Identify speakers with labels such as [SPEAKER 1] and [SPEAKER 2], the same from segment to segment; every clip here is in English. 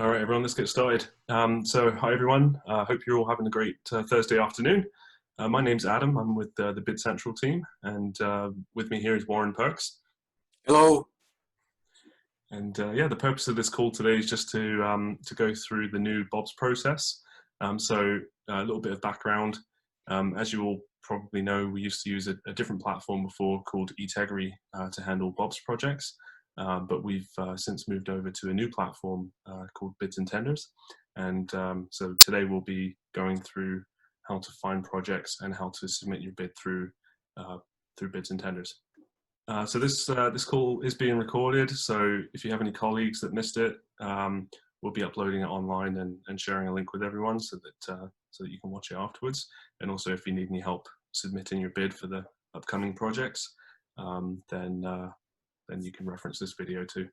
[SPEAKER 1] All right, everyone, let's get started. Hi, everyone. Hope you're all having a great Thursday afternoon. My name's Adam. I'm with the BidCentral team, and with me here is Warren Perks.
[SPEAKER 2] Hello.
[SPEAKER 1] And yeah, the purpose of this call today is just to go through the new BOBS process. So a little bit of background. As you all probably know, we used to use a different platform before called eTegrity to handle BOBS projects. But we've since moved over to a new platform called Bids and Tenders. And so today we'll be going through how to find projects and how to submit your bid through Bids and Tenders. So this call is being recorded. So if you have any colleagues that missed it, we'll be uploading it online and sharing a link with everyone so that you can watch it afterwards. And also if you need any help submitting your bid for the upcoming projects, then you can reference this video too.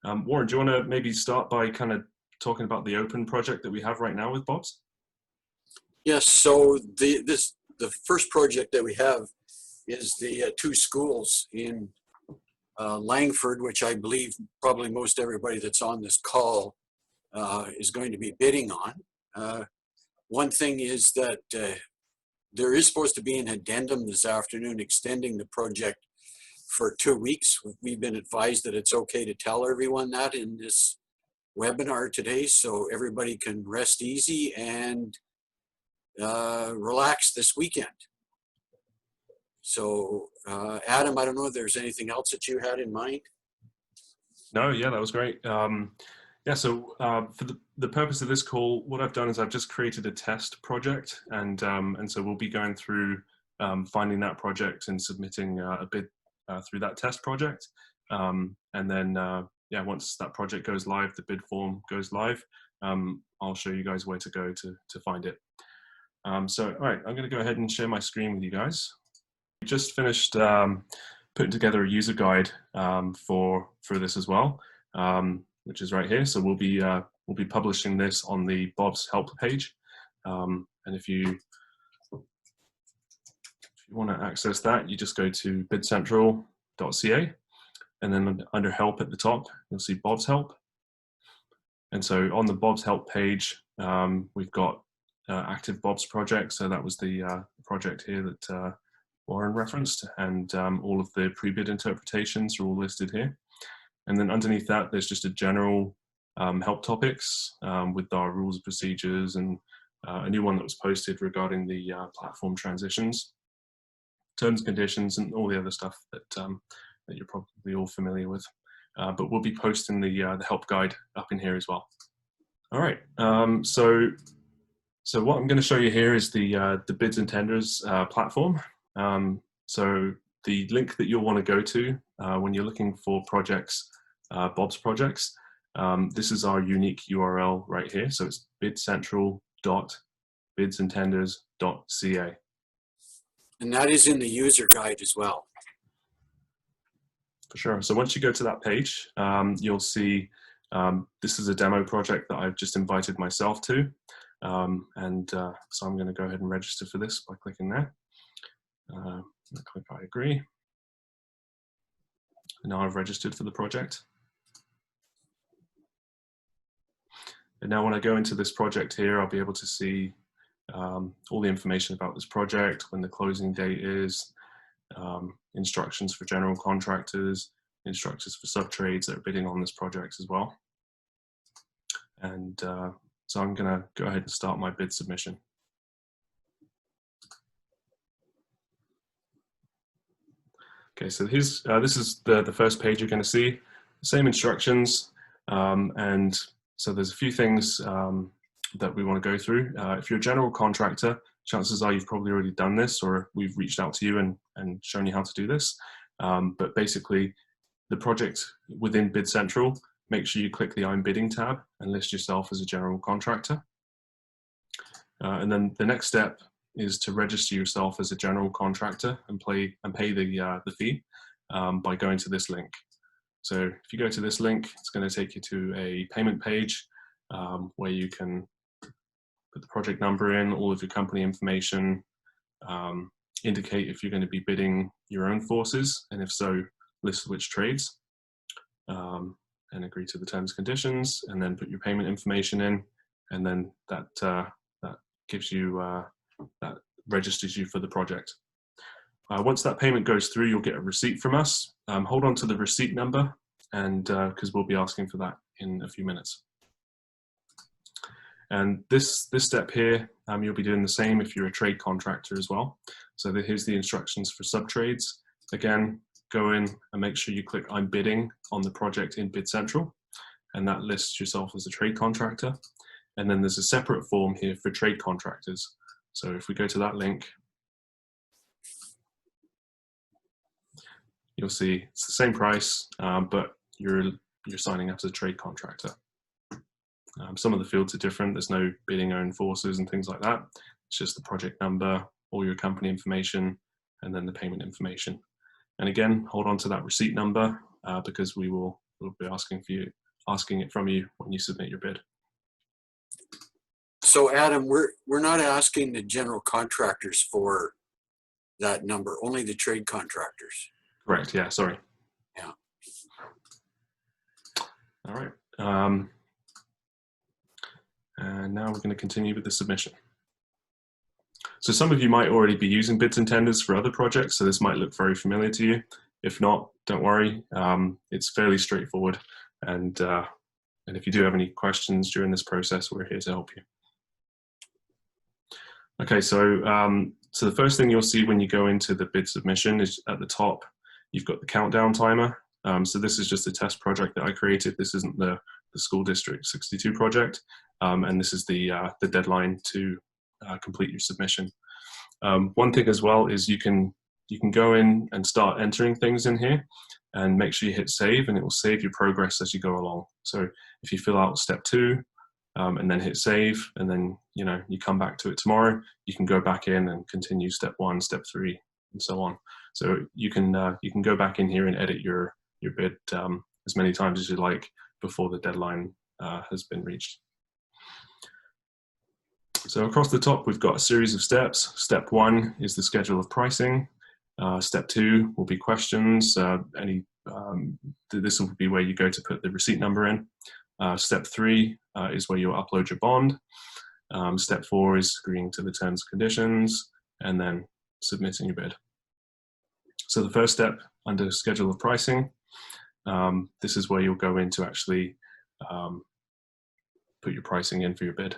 [SPEAKER 1] Warren, do you want to maybe start by kind of talking about the open project that we have right now with BOBS?
[SPEAKER 2] Yes, so the first project that we have is the two schools in Langford, which I believe probably most everybody that's on this call is going to be bidding on. One thing is that there is supposed to be an addendum this afternoon extending the project for 2 weeks. We've been advised that it's okay to tell everyone that in this webinar today, so everybody can rest easy and relax this weekend. So Adam, I don't know if there's anything else that you had in mind.
[SPEAKER 1] No, yeah, that was great. Yeah, so for the purpose of this call, what I've done is I've just created a test project, and so we'll be going through finding that project and submitting a bid through that test project. And then, yeah, once that project goes live, the bid form goes live, I'll show you guys where to go to find it. So, all right, I'm going to go ahead and share my screen with you guys. We just finished putting together a user guide for this as well, which is right here. So we'll be publishing this on the BOBS help page, and if you want to access that, you just go to BidCentral.ca, and then under help at the top, you'll see BOBS help. And so on the BOBS help page, we've got active BOBS projects. So that was the project here that Warren referenced, and all of the pre-bid interpretations are all listed here. And then underneath that, there's just a general help topics with our rules and procedures, and a new one that was posted regarding the platform transitions, terms and conditions, and all the other stuff that you're probably all familiar with. But we'll be posting the help guide up in here as well. All right. So what I'm going to show you here is the Bids and Tenders platform. So the link that you'll want to go to when you're looking for projects, BOBS projects, this is our unique URL right here. So it's bidcentral.bidsandtenders.ca.
[SPEAKER 2] And that is in the user guide as well.
[SPEAKER 1] For sure. So once you go to that page, you'll see this is a demo project that I've just invited myself to. So I'm going to go ahead and register for this by clicking there. Click I agree. And now I've registered for the project. And now when I go into this project here, I'll be able to see all the information about this project, when the closing date is, instructions for general contractors, instructions for sub-trades that are bidding on this project as well. And so I'm going to go ahead and start my bid submission. Okay, so here's, this is the first page you're going to see. Same instructions, and so there's a few things that we want to go through. If you're a general contractor, chances are you've probably already done this, or we've reached out to you and shown you how to do this. But basically, the project within BidCentral, make sure you click the I'm bidding tab and list yourself as a general contractor. And then the next step is to register yourself as a general contractor and pay the fee by going to this link. So if you go to this link, it's going to take you to a payment page where you can put the project number in, all of your company information, indicate if you're going to be bidding your own forces, and if so, list which trades. and agree to the terms and conditions, and then put your payment information in, and then that gives you that registers you for the project. Once that payment goes through, you'll get a receipt from us. Hold on to the receipt number, and because we'll be asking for that in a few minutes. And this step here, you'll be doing the same if you're a trade contractor as well. So here's the instructions for subtrades. Again, go in and make sure you click I'm bidding on the project in BidCentral, and that lists yourself as a trade contractor. And then there's a separate form here for trade contractors. So if we go to that link, you'll see it's the same price, but you're signing up as a trade contractor. Some of the fields are different. There's no bidding own forces and things like that. It's just the project number, all your company information, and then the payment information. And again, hold on to that receipt number because we'll be asking it from you when you submit your bid.
[SPEAKER 2] So Adam, we're not asking the general contractors for that number, only the trade contractors.
[SPEAKER 1] Correct, yeah, sorry.
[SPEAKER 2] Yeah.
[SPEAKER 1] All right. And now we're going to continue with the submission. So some of you might already be using bids and tenders for other projects, so this might look very familiar to you. If not, don't worry. It's fairly straightforward. And if you do have any questions during this process, we're here to help you. Okay, so the first thing you'll see when you go into the bid submission is at the top, you've got the countdown timer. So this is just a test project that I created. This isn't the School District 62 project. And this is the deadline to complete your submission. One thing as well is you can go in and start entering things in here and make sure you hit save, and it will save your progress as you go along. So if you fill out step 2 and then hit save, and then you come back to it tomorrow, you can go back in and continue step 1, step 3, and so on. So you can go back in here and edit your bid as many times as you like before the deadline has been reached. So across the top, we've got a series of steps. Step 1 is the schedule of pricing. Step 2 will be questions. This will be where you go to put the receipt number in. Step 3 is where you'll upload your bond. Step 4 is agreeing to the terms and conditions, and then submitting your bid. So the first step under schedule of pricing, this is where you'll go in to actually put your pricing in for your bid.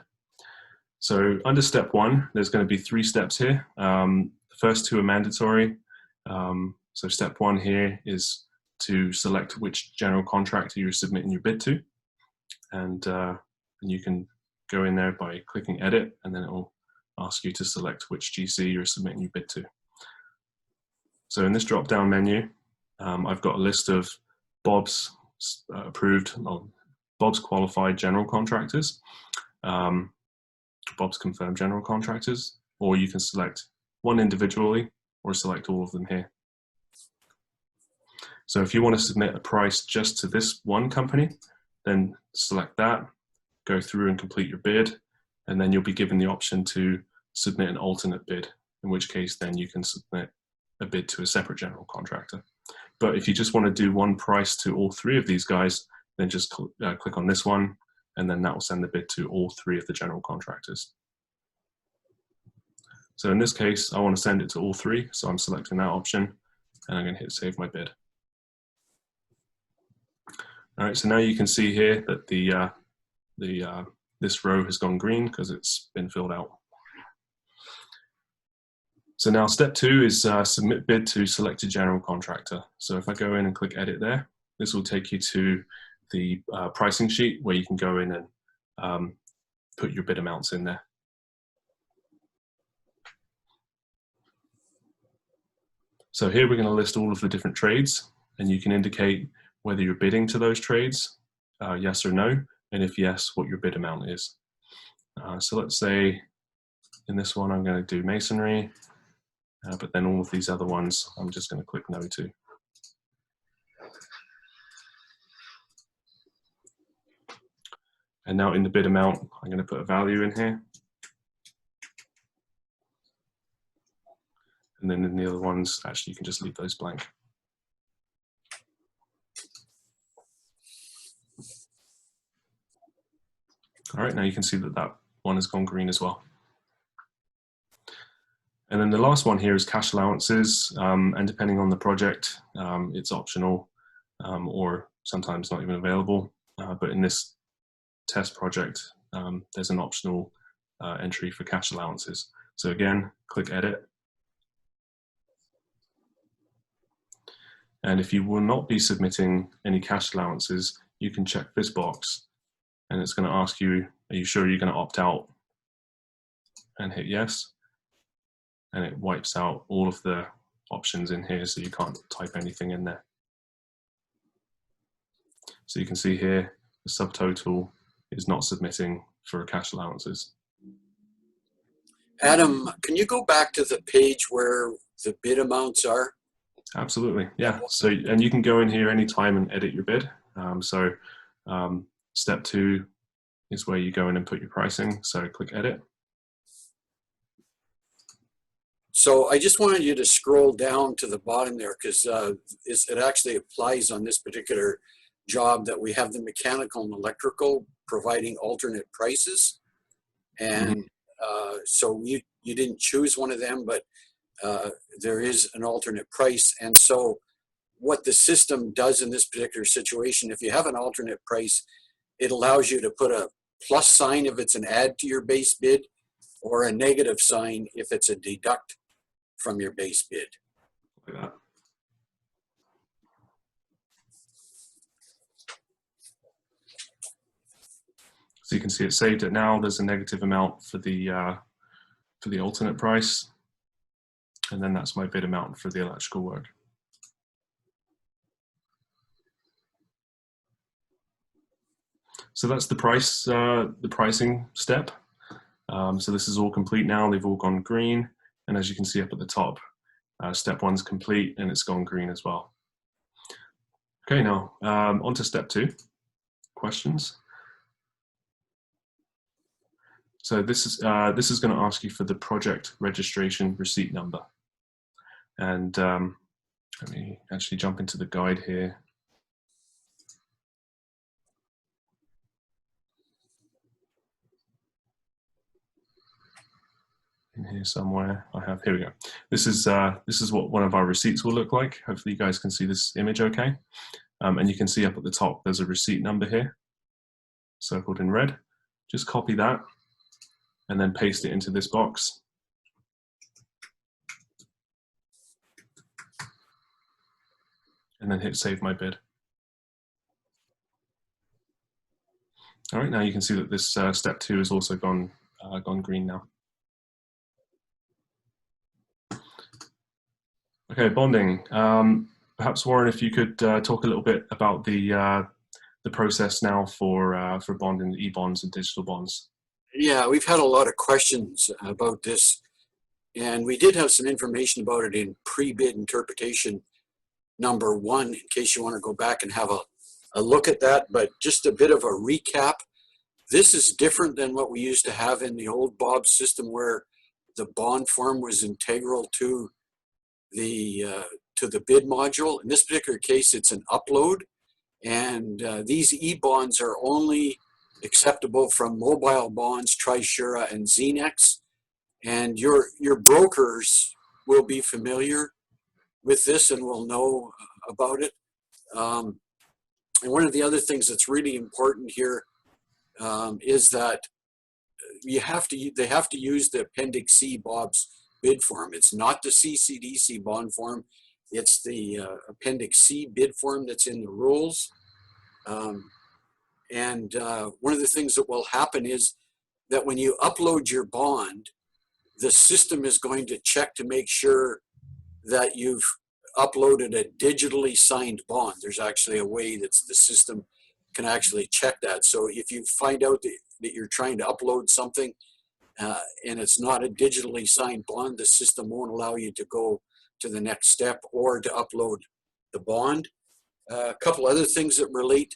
[SPEAKER 1] So under step 1, there's going to be 3 steps here. The first 2 are mandatory. So step 1 here is to select which general contractor you're submitting your bid to. And you can go in there by clicking edit, and then it will ask you to select which GC you're submitting your bid to. So in this drop-down menu, I've got a list of BOBS approved, BOBS qualified general contractors, BOBS confirmed general contractors, or you can select one individually or select all of them here. So if you want to submit a price just to this one company, then select that, go through and complete your bid, and then you'll be given the option to submit an alternate bid, in which case then you can submit a bid to a separate general contractor. But if you just want to do one price to all 3 of these guys, then just click on this one, and then that will send the bid to all 3 of the general contractors. So in this case, I want to send it to all 3, so I'm selecting that option, and I'm going to hit save my bid. All right, so now you can see here that this row has gone green because it's been filled out. So now step 2 is submit bid to selected general contractor. So if I go in and click edit there, this will take you to the pricing sheet where you can go in and put your bid amounts in there. So here we're going to list all of the different trades, and you can indicate whether you're bidding to those trades, yes or no, and if yes, what your bid amount is. So let's say in this one I'm going to do masonry, but then all of these other ones I'm just going to click no to. And now in the bid amount, I'm going to put a value in here. And then in the other ones, actually, you can just leave those blank. All right, now you can see that that one has gone green as well. And then the last one here is cash allowances, and depending on the project, it's optional or sometimes not even available. But in this test project, there's an optional entry for cash allowances. So again, click Edit. And if you will not be submitting any cash allowances, you can check this box and it's going to ask you, are you sure you're going to opt out? And hit yes. And it wipes out all of the options in here, so you can't type anything in there. So you can see here, the subtotal is not submitting for cash allowances.
[SPEAKER 2] Adam, can you go back to the page where the bid amounts are?
[SPEAKER 1] Absolutely, yeah. So, and you can go in here anytime and edit your bid. Step 2 is where you go in and put your pricing. So click Edit.
[SPEAKER 2] So I just wanted you to scroll down to the bottom there, because it actually applies on this particular job that we have the mechanical and electrical providing alternate prices. And so you didn't choose one of them, but there is an alternate price. And so what the system does in this particular situation, if you have an alternate price, it allows you to put a plus sign if it's an add to your base bid, or a negative sign if it's a deduct from your base bid.
[SPEAKER 1] Like that. So you can see it saved it now. There's a negative amount for the alternate price, and then that's my bid amount for the electrical work. So that's the price, the pricing step. So this is all complete now. They've all gone green, and as you can see up at the top, step 1's complete and it's gone green as well. Okay, now on to step 2. Questions. So this is going to ask you for the project registration receipt number, and let me actually jump into the guide here. In here somewhere, here we go. This is what one of our receipts will look like. Hopefully you guys can see this image okay. And you can see up at the top, there's a receipt number here, circled in red. Just copy that and then paste it into this box. And then hit Save My Bid. All right, now you can see that this step 2 has also gone green now. Okay, bonding. Perhaps Warren, if you could talk a little bit about the process now for bonding the e-bonds and digital bonds.
[SPEAKER 2] Yeah, we've had a lot of questions about this, and we did have some information about it in pre-bid interpretation number 1, in case you want to go back and have a look at that. But just a bit of a recap. This is different than what we used to have in the old BOBS system, where the bond form was integral to the bid module. In this particular case, it's an upload, and these e-bonds are only acceptable from Mobile Bonds, Trisura, and Xenex. And your brokers will be familiar with this and will know about it. And one of the other things that's really important here is that they have to use the Appendix C BOBS bid form. It's not the CCDC bond form. It's the Appendix C bid form that's in the rules. And one of the things that will happen is that when you upload your bond, the system is going to check to make sure that you've uploaded a digitally signed bond. There's actually a way that the system can actually check that. So if you find out that you're trying to upload something and it's not a digitally signed bond, the system won't allow you to go to the next step or to upload the bond. A couple other things that relate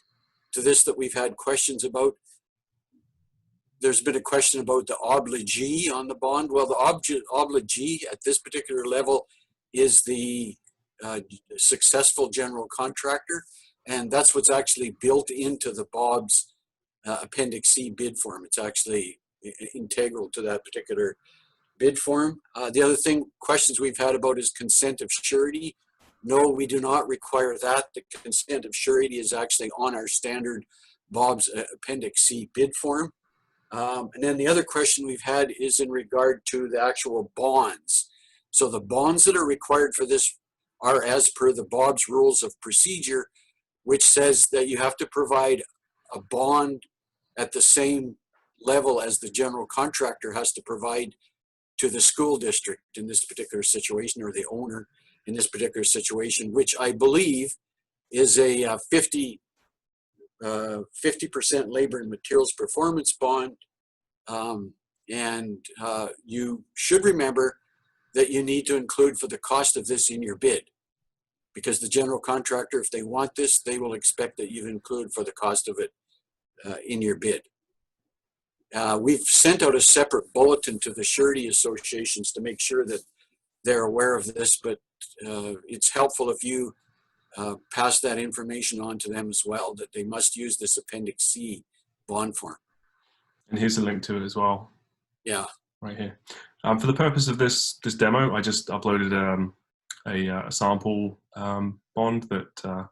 [SPEAKER 2] to this that we've had questions about. There's been a question about the obligee on the bond. Well, the obligee at this particular level is the successful general contractor, and that's what's actually built into the BOBS Appendix C bid form. It's actually integral to that particular bid form. The other questions we've had about is consent of surety. No, we do not require that. The consent of surety is actually on our standard BOBS Appendix C bid form. And then the other question we've had is in regard to the actual bonds. So the bonds that are required for this are as per the BOBS rules of procedure, which says that you have to provide a bond at the same level as the general contractor has to provide to the school district in this particular situation, or the owner in this particular situation, which I believe is a 50% labor and materials performance bond. You should remember that you need to include for the cost of this in your bid, because the general contractor, if they want this, they will expect that you include for the cost of it in your bid. We've sent out a separate bulletin to the surety associations to make sure that they're aware of this, but it's helpful if you pass that information on to them as well, that they must use this Appendix C bond form.
[SPEAKER 1] And here's a link to it as well.
[SPEAKER 2] Yeah.
[SPEAKER 1] Right here. For the purpose of this demo, I just uploaded a sample bond that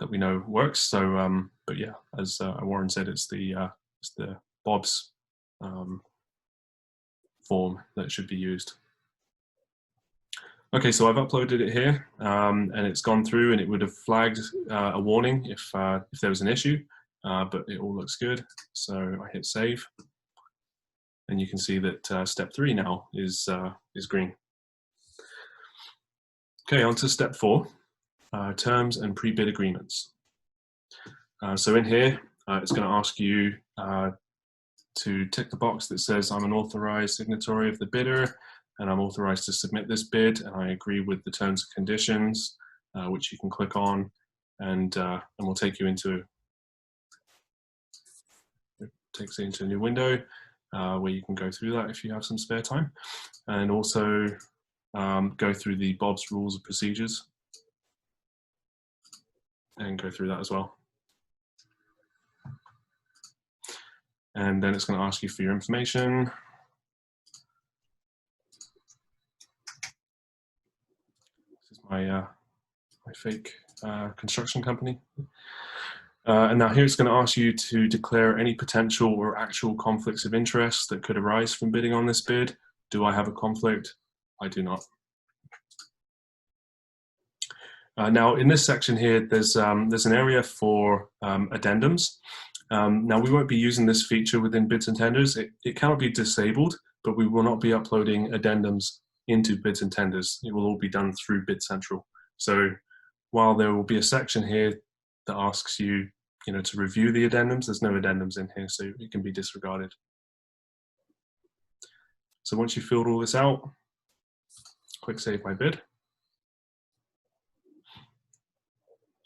[SPEAKER 1] we know works. So, but yeah, as Warren said, it's the BOBS form that should be used. Okay, so I've uploaded it here, and it's gone through, and it would have flagged a warning if there was an issue, but it all looks good. So I hit save, and you can see that step 3 now is green. Okay, on to step 4, terms and pre-bid agreements. So in here, it's going to ask you to tick the box that says I'm an authorized signatory of the bidder, and I'm authorized to submit this bid, and I agree with the terms and conditions, which you can click on, and we'll take you into, it takes you into a new window where you can go through that if you have some spare time, and also go through the BOBS rules of procedures and go through that as well. And then it's going to ask you for your information. This is my fake construction company. And now here it's going to ask you to declare any potential or actual conflicts of interest that could arise from bidding on this bid. Do I have a conflict? I do not. Now in this section here, there's an area for addendums. Now we won't be using this feature within bids and tenders. It cannot be disabled, but we will not be uploading addendums into bids and tenders. It will all be done through BidCentral. So while there will be a section here that asks you, to review the addendums, there's no addendums in here, so it can be disregarded. So once you've filled all this out, click Save My Bid.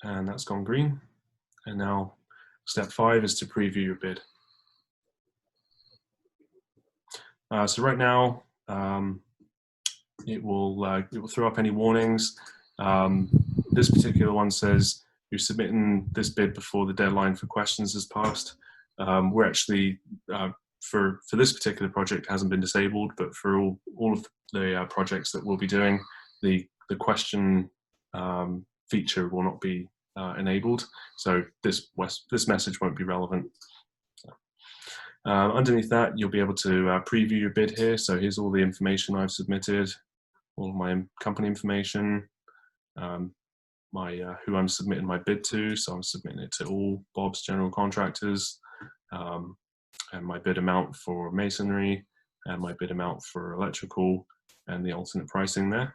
[SPEAKER 1] And that's gone green. And now step 5 is to preview your bid. So right now, it will throw up any warnings. This particular one says you're submitting this bid before the deadline for questions has passed. We're actually, for this particular project, it hasn't been disabled, but for all of the projects that we'll be doing, the question feature will not be enabled, so this message won't be relevant. Underneath that, you'll be able to preview your bid here. So here's all the information I've submitted, all of my company information, who I'm submitting my bid to. So I'm submitting it to all BOBS general contractors, and my bid amount for masonry, and my bid amount for electrical, and the alternate pricing there.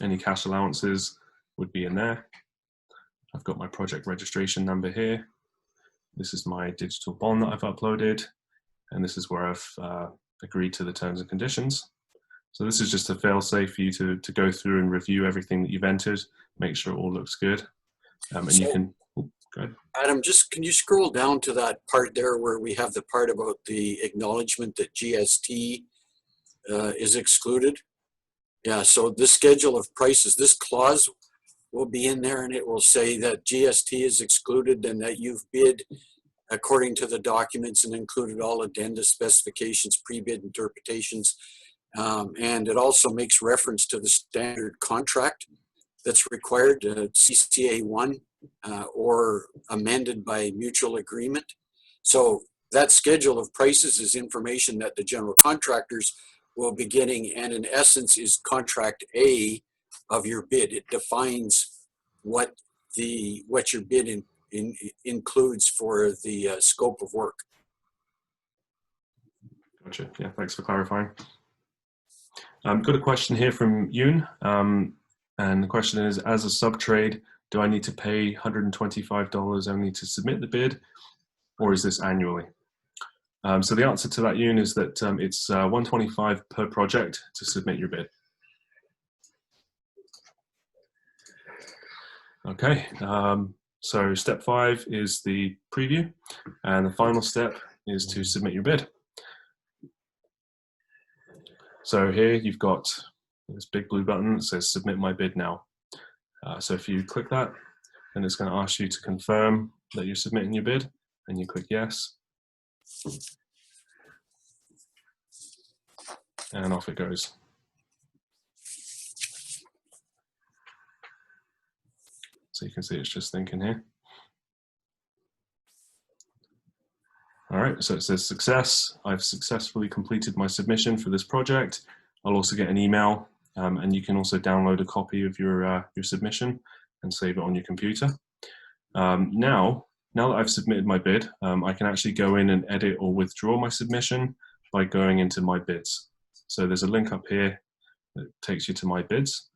[SPEAKER 1] Any cash allowances would be in there. I've got my project registration number here. This is my digital bond that I've uploaded, and this is where I've agreed to the terms and conditions. So this is just a fail-safe for you to go through and review everything that you've entered, make sure it all looks good, and you can. Oh, go ahead.
[SPEAKER 2] Adam, can you scroll down to that part there where we have the part about the acknowledgement that GST is excluded? Yeah. So this schedule of prices, this clause will be in there, and it will say that GST is excluded and that you've bid according to the documents and included all addenda, specifications, pre-bid interpretations. And it also makes reference to the standard contract that's required, CCA 1 or amended by mutual agreement. So that schedule of prices is information that the general contractors will be getting, and in essence is contract A of your bid. It defines what your bid includes for the scope of work.
[SPEAKER 1] Gotcha. Yeah, thanks for clarifying. Got a question here from Yoon, and the question is, as a sub-trade, do I need to pay $125 only to submit the bid, or is this annually? So the answer to that, Yoon, is that it's $125 per project to submit your bid. Okay, so step 5 is the preview, and the final step is to submit your bid. So here you've got this big blue button that says submit my bid now. So if you click that, then it's going to ask you to confirm that you're submitting your bid, and you click yes. And off it goes. So you can see it's just thinking here. All right, so it says success. I've successfully completed my submission for this project. I'll also get an email, and you can also download a copy of your submission and save it on your computer. Now that I've submitted my bid, I can actually go in and edit or withdraw my submission by going into my bids. So there's a link up here that takes you to my bids.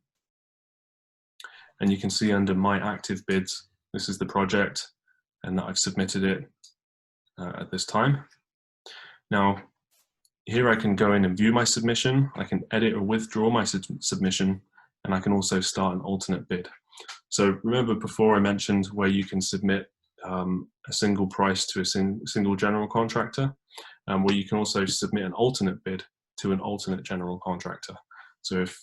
[SPEAKER 1] And you can see under my active bids, this is the project and that I've submitted it at this time. Now, here I can go in and view my submission. I can edit or withdraw my submission, and I can also start an alternate bid. So remember before I mentioned where you can submit a single price to a single general contractor, where you can also submit an alternate bid to an alternate general contractor. So if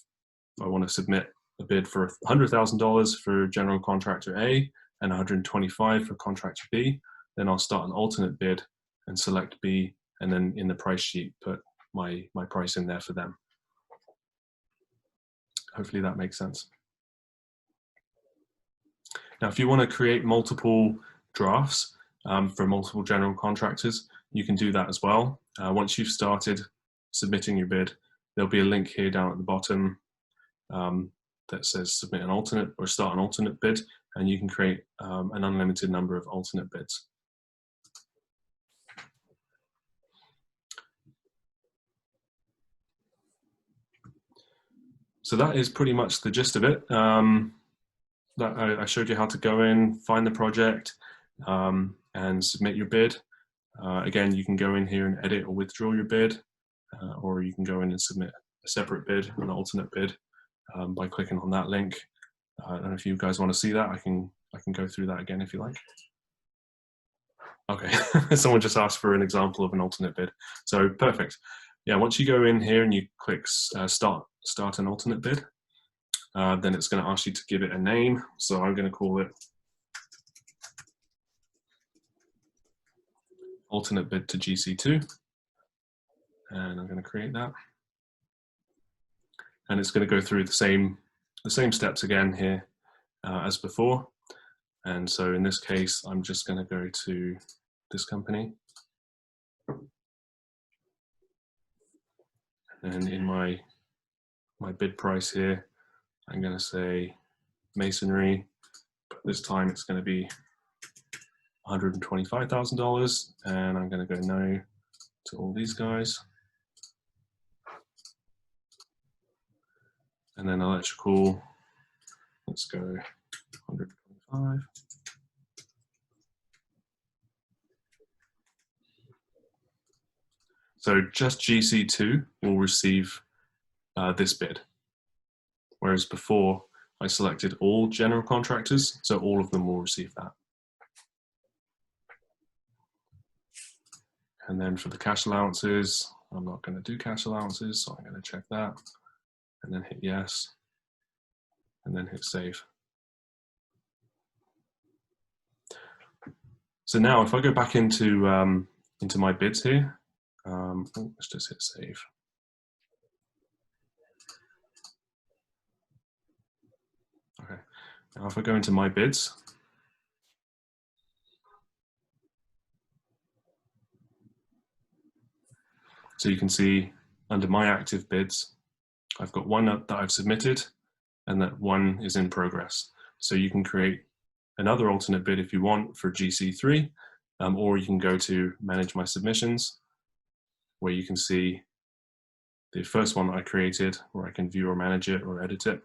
[SPEAKER 1] I want to submit a bid for $100,000 for general contractor A and $125,000 for contractor B, then I'll start an alternate bid and select B, and then in the price sheet put my price in there for them. Hopefully that makes sense. Now, if you want to create multiple drafts for multiple general contractors, you can do that as well. Once you've started submitting your bid, there'll be a link here down at the bottom that says submit an alternate or start an alternate bid, and you can create an unlimited number of alternate bids. So that is pretty much the gist of it. I showed you how to go in, find the project, and submit your bid. Again, you can go in here and edit or withdraw your bid, or you can go in and submit a separate bid, an alternate bid, by clicking on that link. And if you guys want to see that, I can go through that again if you like. Okay, someone just asked for an example of an alternate bid. So perfect. Yeah, once you go in here and you click start an alternate bid, then it's going to ask you to give it a name. So I'm going to call it alternate bid to GC2, and I'm going to create that. And it's going to go through the same steps again here as before. And so in this case, I'm just going to go to this company. And in my bid price here, I'm going to say masonry, but this time it's going to be $125,000, and I'm going to go no to all these guys. And then electrical, let's go 125. So just GC2 will receive this bid, whereas before I selected all general contractors, so all of them will receive that. And then for the cash allowances, I'm not going to do cash allowances, so I'm going to check that, and then hit yes, and then hit save. So now if I go back into my bids here, let's just hit save. Okay, now if I go into my bids, so you can see under my active bids, I've got one that I've submitted and that one is in progress. So you can create another alternate bid if you want for GC3, or you can go to manage my submissions, where you can see the first one that I created, where I can view or manage it or edit it,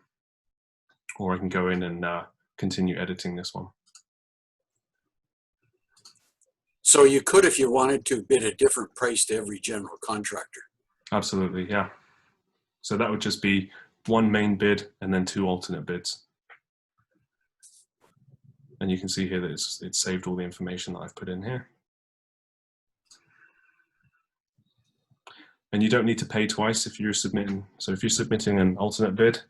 [SPEAKER 1] or I can go in and continue editing this one.
[SPEAKER 2] So you could, if you wanted to, bid a different price to every general contractor.
[SPEAKER 1] Absolutely, yeah. So that would just be one main bid and then two alternate bids. And you can see here that it's saved all the information that I've put in here. And you don't need to pay twice if you're submitting. So if you're submitting an alternate bid,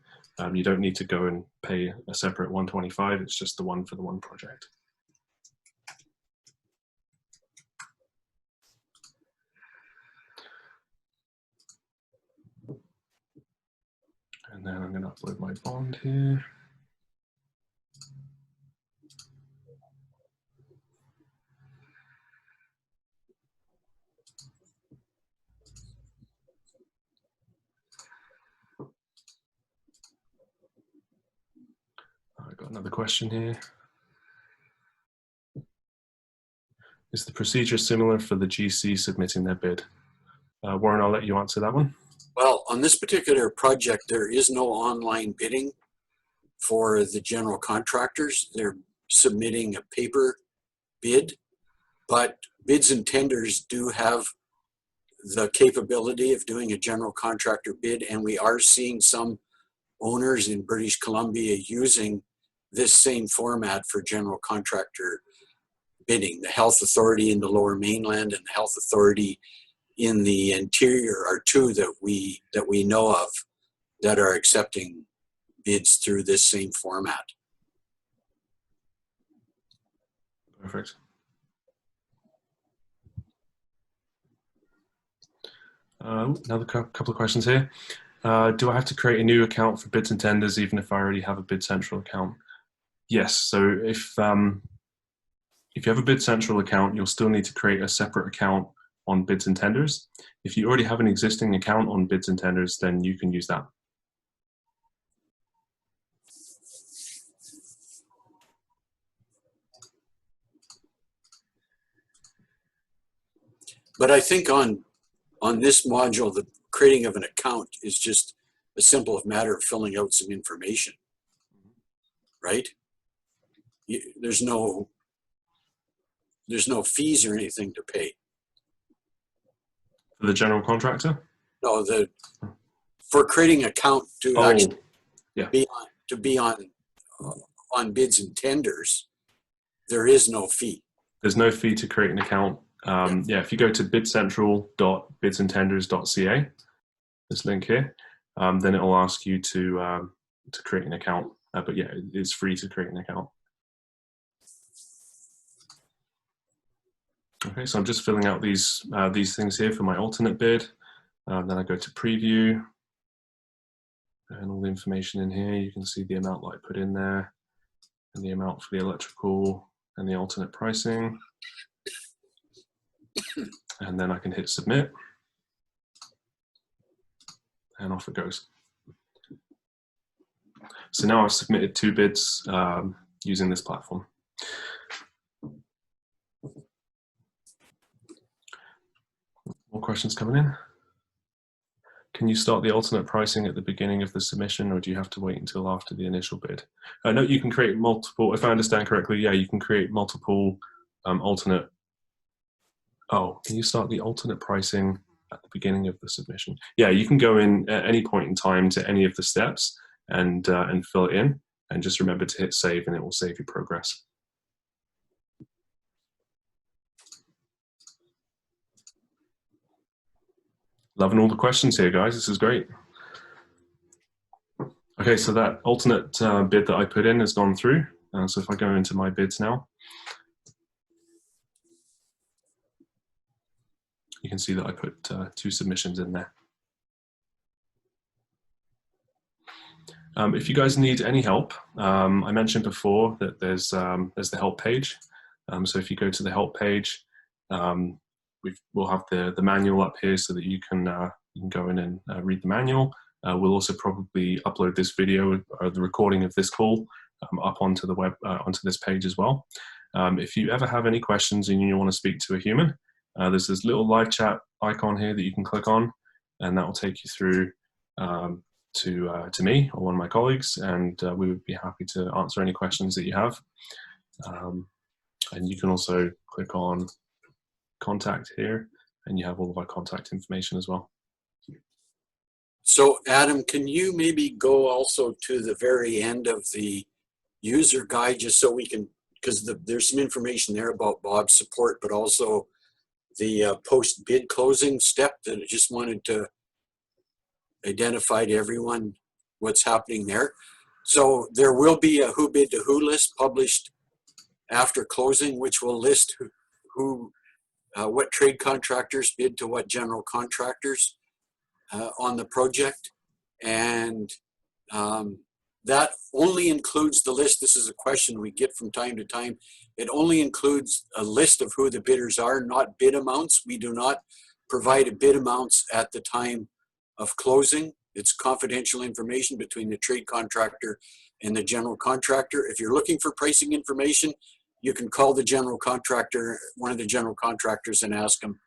[SPEAKER 1] you don't need to go and pay a separate 125. It's just the one for the one project. And then I'm going to upload my bond here. I got another question here. Is the procedure similar for the GC submitting their bid? Warren, I'll let you answer that one.
[SPEAKER 2] Well, on this particular project, there is no online bidding for the general contractors. They're submitting a paper bid, but bids and tenders do have the capability of doing a general contractor bid, and we are seeing some owners in British Columbia using this same format for general contractor bidding. The health authority in the Lower Mainland and the health authority in the interior are two that we know of that are accepting bids through this same format.
[SPEAKER 1] Perfect. Another couple of questions here. Do I have to create a new account for bids and tenders even if I already have a BidCentral account? Yes. So if you have a BidCentral account, you'll still need to create a separate account on bids and tenders. If you already have an existing account on bids and tenders, then you can use that.
[SPEAKER 2] But I think on this module, the creating of an account is just a simple matter of filling out some information, right? There's no fees or anything to pay.
[SPEAKER 1] For the general contractor?
[SPEAKER 2] No, for creating an account to actually be on bids and tenders, there is no fee.
[SPEAKER 1] There's no fee to create an account. Yeah, if you go to BidCentral.bidsandtenders.ca, this link here, then it will ask you to create an account. But yeah, it's free to create an account. Okay, so I'm just filling out these things here for my alternate bid. Then I go to preview, and all the information in here. You can see the amount that I put in there, and the amount for the electrical and the alternate pricing. And then I can hit submit, and off it goes. So now I've submitted 2 bids using this platform. More questions coming in? Can you start the alternate pricing at the beginning of the submission, or do you have to wait until after the initial bid? No, you can create multiple, if I understand correctly, yeah, you can create multiple alternate. Oh, can you start the alternate pricing at the beginning of the submission? Yeah, you can go in at any point in time to any of the steps and fill it in, and just remember to hit save, and it will save your progress. Loving all the questions here, guys. This is great. Okay, so that alternate bid that I put in has gone through. So if I go into my bids now, you can see that I put 2 submissions in there. If you guys need any help, I mentioned before that there's the help page. So if you go to the help page, we'll have the manual up here so that you can go in and read the manual. We'll also probably upload this video or the recording of this call up onto the onto this page as well. If you ever have any questions and you want to speak to a human, there's this little live chat icon here that you can click on, and that will take you through to me or one of my colleagues, and we would be happy to answer any questions that you have. And you can also click on contact here, and you have all of our contact information as well.
[SPEAKER 2] So Adam, can you maybe go also to the very end of the user guide, just so we can, because there's some information there about BOBS support, but also the post-bid closing step that I just wanted to identify to everyone what's happening there. So there will be a who bid to who list published after closing, which will list what trade contractors bid to what general contractors on the project. And that only includes the list. This is a question we get from time to time. It only includes a list of who the bidders are, not bid amounts. We do not provide bid amounts at the time of closing. It's confidential information between the trade contractor and the general contractor. If you're looking for pricing information, you can call the general contractor, one of the general contractors, and ask them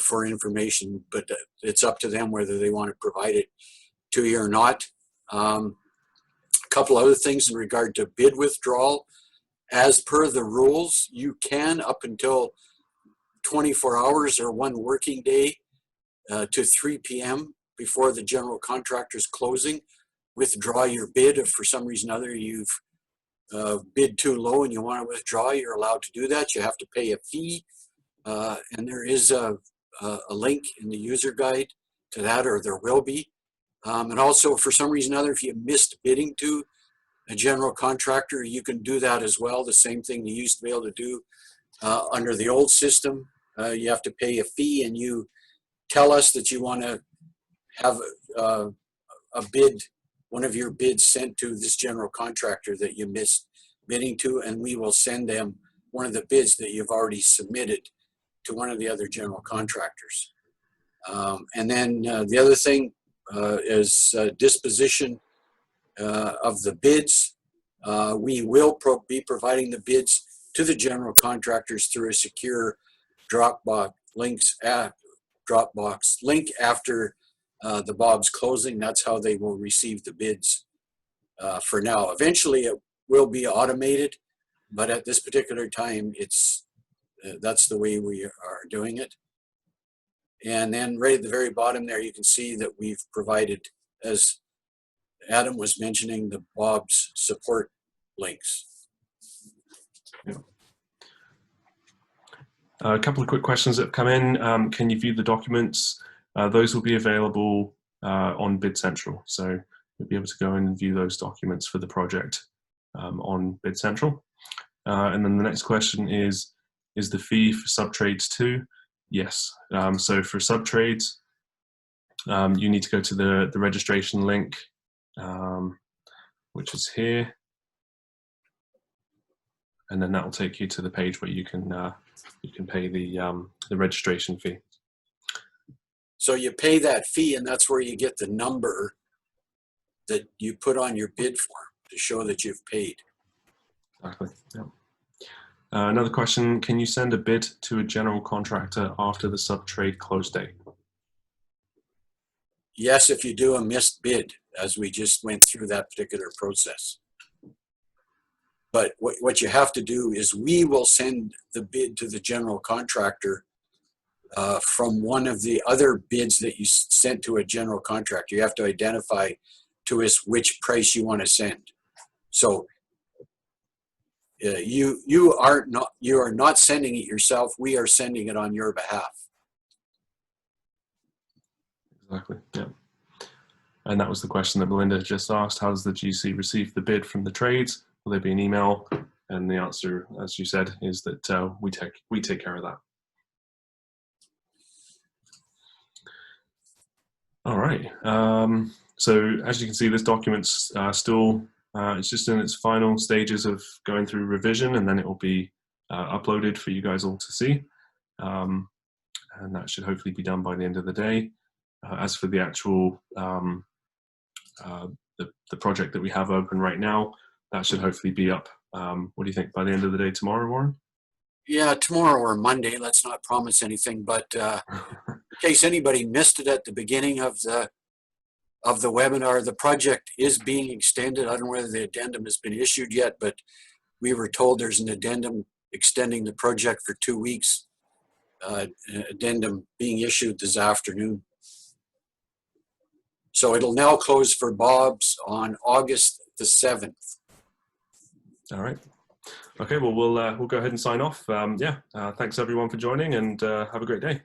[SPEAKER 2] for information, but it's up to them whether they want to provide it to you or not. A couple other things in regard to bid withdrawal. As per the rules, you can, up until 24 hours or 1 working day to 3 p.m. before the general contractor's closing, withdraw your bid. If for some reason or other you've bid too low and you want to withdraw, you're allowed to do that. You have to pay a fee, and there is a link in the user guide to that, or there will be. And also, for some reason or other, if you missed bidding to a general contractor, you can do that as well. The same thing you used to be able to do under the old system. You have to pay a fee, and you tell us that you want to have a bid, one of your bids sent to this general contractor that you missed bidding to, and we will send them one of the bids that you've already submitted to one of the other general contractors. And then the other thing is disposition of the bids. We will be providing the bids to the general contractors through a secure Dropbox link after the BOBS closing. That's how they will receive the bids for now. Eventually it will be automated, but at this particular time, that's the way we are doing it. And then right at the very bottom there, you can see that we've provided, as Adam was mentioning, the BOBS support links.
[SPEAKER 1] Yeah. A couple of quick questions that have come in. Can you view the documents? Those will be available on BidCentral. So you'll be able to go in and view those documents for the project on BidCentral. And then the next question is the fee for subtrades too? Yes. So for subtrades, you need to go to the registration link, which is here. And then that will take you to the page where you can pay the registration fee.
[SPEAKER 2] So you pay that fee, and that's where you get the number that you put on your bid form to show that you've paid.
[SPEAKER 1] Exactly. Yeah. Another question: can you send a bid to a general contractor after the subtrade close date?
[SPEAKER 2] Yes, if you do a missed bid, as we just went through that particular process. But what you have to do is we will send the bid to the general contractor from one of the other bids that you sent to a general contractor. You have to identify to us which price you want to send. So you are not sending it yourself. We are sending it on your behalf.
[SPEAKER 1] Exactly. Yeah. And that was the question that Melinda just asked. How does the GC receive the bid from the trades? Will there be an email? And the answer, as you said, is that we take care of that. All right. So as you can see, this document's still, it's just in its final stages of going through revision, and then it will be uploaded for you guys all to see. And that should hopefully be done by the end of the day. As for the actual, the project that we have open right now, that should hopefully be up. What do you think, by the end of the day tomorrow, Warren?
[SPEAKER 2] Yeah, tomorrow or Monday. Let's not promise anything, but in case anybody missed it at the beginning of the webinar, the project is being extended. I don't know whether the addendum has been issued yet, but we were told there's an addendum extending the project for 2 weeks. An addendum being issued this afternoon. So it'll now close for BOBS on August the 7th.
[SPEAKER 1] All right. Okay, well, we'll go ahead and sign off. Yeah, thanks everyone for joining, and have a great day.